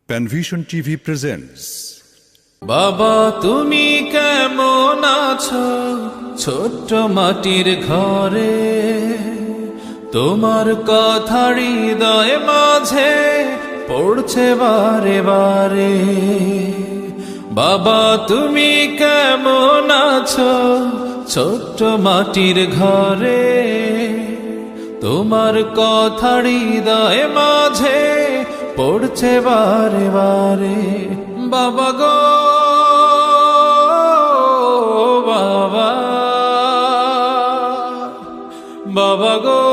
Panvision TV presents. বাবা তুমি কেমন আছো ছোট্ট মাটির ঘরে, তোমার কথা হৃদয় মাঝে পড়ছে বারে বারে। বাবা তুমি কেমন আছো ছোট্ট মাটির ঘরে, তোমার কথা হৃদয় মাঝে পড়ছে বারে বারে। বাবা গো বাবা, বাবা গো